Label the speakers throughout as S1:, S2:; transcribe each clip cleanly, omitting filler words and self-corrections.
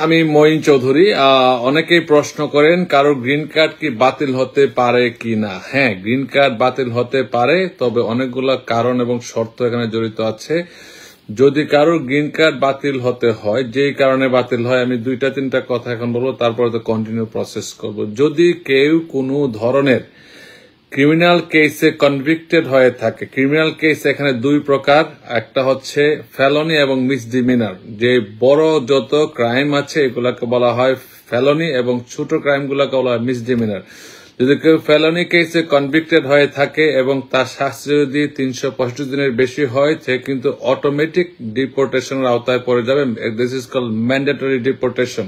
S1: আমি মঈন চৌধুরী। অনেকেই প্রশ্ন করেন কারো গ্রিন কার্ড কি বাতিল হতে পারে কিনা। হ্যাঁ, গ্রিন কার্ড বাতিল হতে পারে, তবে অনেকগুলো কারণ এবং শর্ত এখানে জড়িত আছে। যদি কারোর গ্রিন কার্ড বাতিল হতে হয়, যেই কারণে বাতিল হয়, আমি 2-3টা কথা এখন বলবো, তারপরে তো কন্টিনিউ প্রসেস করব। যদি কেউ কোনো ধরনের ক্রিমিনাল কেসে কনভিক্টেড হয়ে থাকে, ক্রিমিনাল কেস এখানে 2 প্রকার, একটা হচ্ছে ফেলনি এবং মিসডিমিনার। যে বড় যত ক্রাইম আছে এগুলাকে বলা হয় ফেলনি এবং ছোট ক্রাইম গুলাকে বলা হয় মিসডিমিনার। যদি কেউ ফেলনি কেসে কনভিক্টেড হয়ে থাকে এবং তার শাস্তি যদি 365 দিনের বেশি হয়, সে কিন্তু অটোমেটিক ডিপোর্টেশনের আওতায় পড়ে যাবে। This is called mandatory deportation.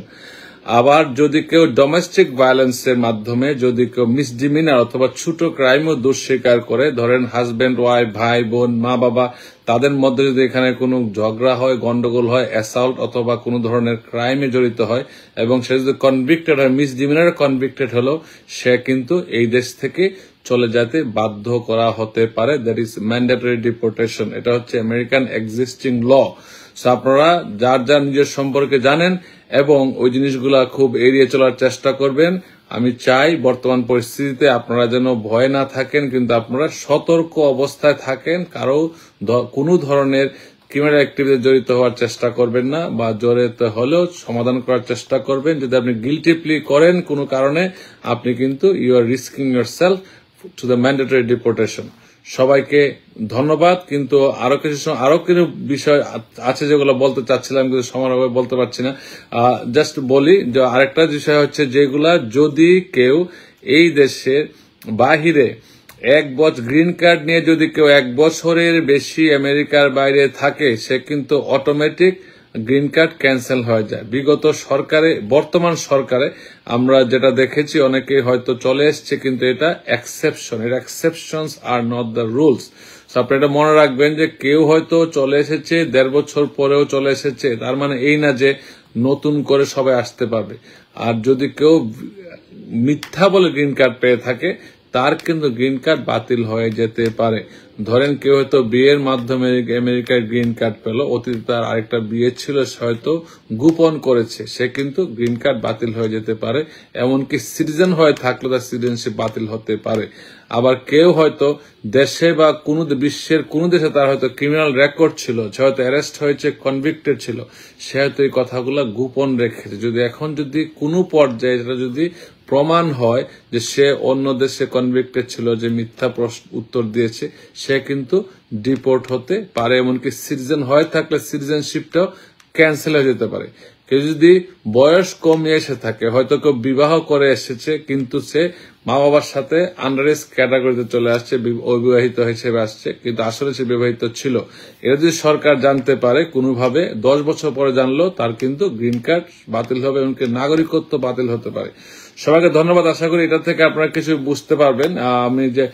S1: আবার যদি কেউ ডোমেস্টিক ভায়োলেন্সের মাধ্যমে যদি কেউ মিসডিমিনার অথবা ছোট ক্রাইমও দোষ স্বীকার করে, ধরেন হাজবেন্ড ওয়াইফ, ভাই বোন, মা বাবা, তাদের মধ্যে যদি এখানে কোনো ঝগড়া হয়, গন্ডগোল হয়, অ্যাসাল্ট অথবা কোনো ধরনের ক্রাইমে জড়িত হয় এবং সে যদি কনভিক্টেড হয়, মিসডিমিনার কনভিক্টেড হলো, সে কিন্তু এই দেশ থেকে চলে যেতে বাধ্য করা হতে পারে। That is mandatory deportation. এটা হচ্ছে আমেরিকান এক্সিস্টিং ল। সো আপনারা যার যার নিজের সম্পর্কে জানেন এবং ওই জিনিসগুলা খুব এড়িয়ে চলার চেষ্টা করবেন। আমি চাই বর্তমান পরিস্থিতিতে আপনারা যেন ভয় না থাকেন, কিন্তু আপনারা সতর্ক অবস্থায় থাকেন। কারো কোনো ধরনের ক্রিমিনাল অ্যাক্টিভিটিতে জড়িত হওয়ার চেষ্টা করবেন না, বা জড়িত হলেও সমাধান করার চেষ্টা করবেন। যদি আপনি গিলটি প্লি করেন কোনো কারণে, আপনি কিন্তু you are risking yourself to the mandatory deportation. সবাইকে ধন্যবাদ। কিন্তু আরো কিছু বিষয় আছে যেগুলো বলতে চাচ্ছিলাম, কিন্তু সময়ের অভাবে বলতে পারছি না। জাস্ট বলি যে আরেকটা বিষয় হচ্ছে, যেগুলা যদি কেউ এই দেশের বাহিরে গ্রিন কার্ড নিয়ে যদি কেউ 1 বছরের বেশি আমেরিকার বাইরে থাকে, সে কিন্তু অটোমেটিক গ্রিন কার্ড ক্যান্সেল হয়ে যায়। বর্তমান সরকারে আমরা যেটা দেখেছি, অনেকে হয়তো চলে এসছে, কিন্তু এটা এক্সেপশন। এর exceptions are not the rules. আপনি এটা মনে রাখবেন যে কেউ হয়তো চলে এসেছে 1.5 বছর পরেও চলে এসেছে, তার মানে এই না যে নতুন করে সবাই আসতে পারবে। আর যদি কেউ মিথ্যা বলে গ্রিন কার্ড পেয়ে থাকে, তার কিন্তু গ্রিন কার্ড বাতিল হয়ে যেতে পারে। ধরেন কেউ হয়তো বিয়ের মাধ্যমে আমেরিকার গ্রিন কার্ড পেল, অতীতে তার আরেকটা বিয়ে ছিল, সে হয়তো গোপন করেছে, সে কিন্তু গ্রিন কার্ড বাতিল হয়ে যেতে পারে। এমনকি সিটিজেন হয়ে থাকলে তার সিটিজেনশিপ বাতিল হতে পারে। আবার কেউ হয়তো দেশে বা বিশ্বের কোনো দেশে তার হয়তো ক্রিমিনাল রেকর্ড ছিল, সে হয়তো অ্যারেস্ট হয়েছে, কনভিক্টেড ছিল, সে হয়তো এই কথাগুলো গোপন রেখেছে। যদি কোনো পর্যায়ে এটা যদি প্রমাণ হয় যে সে অন্য দেশে কনভিক্টেড ছিল, যে মিথ্যা উত্তর দিয়েছে, সে কিন্তু ডিপোর্ট হতে পারে। এমনকি সিটিজেন হয়ে থাকলে সিটিজেনশিপটাও ক্যান্সেল হয়ে যেতে পারে। কেউ যদি বয়স কমিয়ে এসে থাকে, হয়তো কেউ বিবাহ করে এসেছে, কিন্তু সে মা বাবার সাথে আন্ডার এজ ক্যাটাগরিতে চলে আসছে, অবিবাহিত হিসেবে আসছে, কিন্তু আসলে সে বিবাহিত ছিল, এটা যদি সরকার জানতে পারে কোনোভাবে, 10 বছর পরে জানলো, তার কিন্তু গ্রিন কার্ড বাতিল হবে, এমনকি নাগরিকত্ব বাতিল হতে পারে। সবাইকে ধন্যবাদ। আশা করি এটা থেকে আপনারা কিছু বুঝতে পারবেন। আমি যে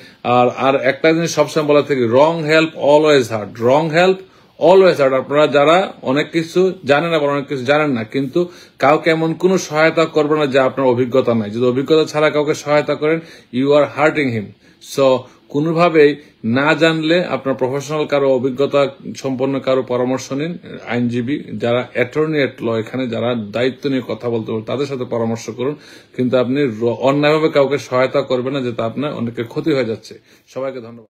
S1: আর একটা জিনিস সবসময় বলা থেকে, রং হেল্প অলওয়েজ হার্ড। রং হেল্প অলওয়েজ হার্ড। আপনারা যারা অনেক কিছু জানেন, আবার অনেক কিছু জানেন না, কিন্তু কাউকে এমন কোনো সহায়তা করবে না যে আপনার অভিজ্ঞতা নাই। যদি অভিজ্ঞতা ছাড়া কাউকে সহায়তা করেন, you are hurting him. So কোনোভাবেই না জানলে আপনার প্রফেশনাল কারো, অভিজ্ঞতা সম্পন্ন কারো পরামর্শ নিন। আইনজীবী যারা অ্যাটর্নি এট ল, এখানে যারা দায়িত্ব নিয়ে কথা বলতে পারেন, তাদের সাথে পরামর্শ করুন। কিন্তু আপনি অন্যায়ভাবে কাউকে সহায়তা করবেন না, যেটা আপনার অনেকের ক্ষতি হয়ে যাচ্ছে। সবাইকে ধন্যবাদ।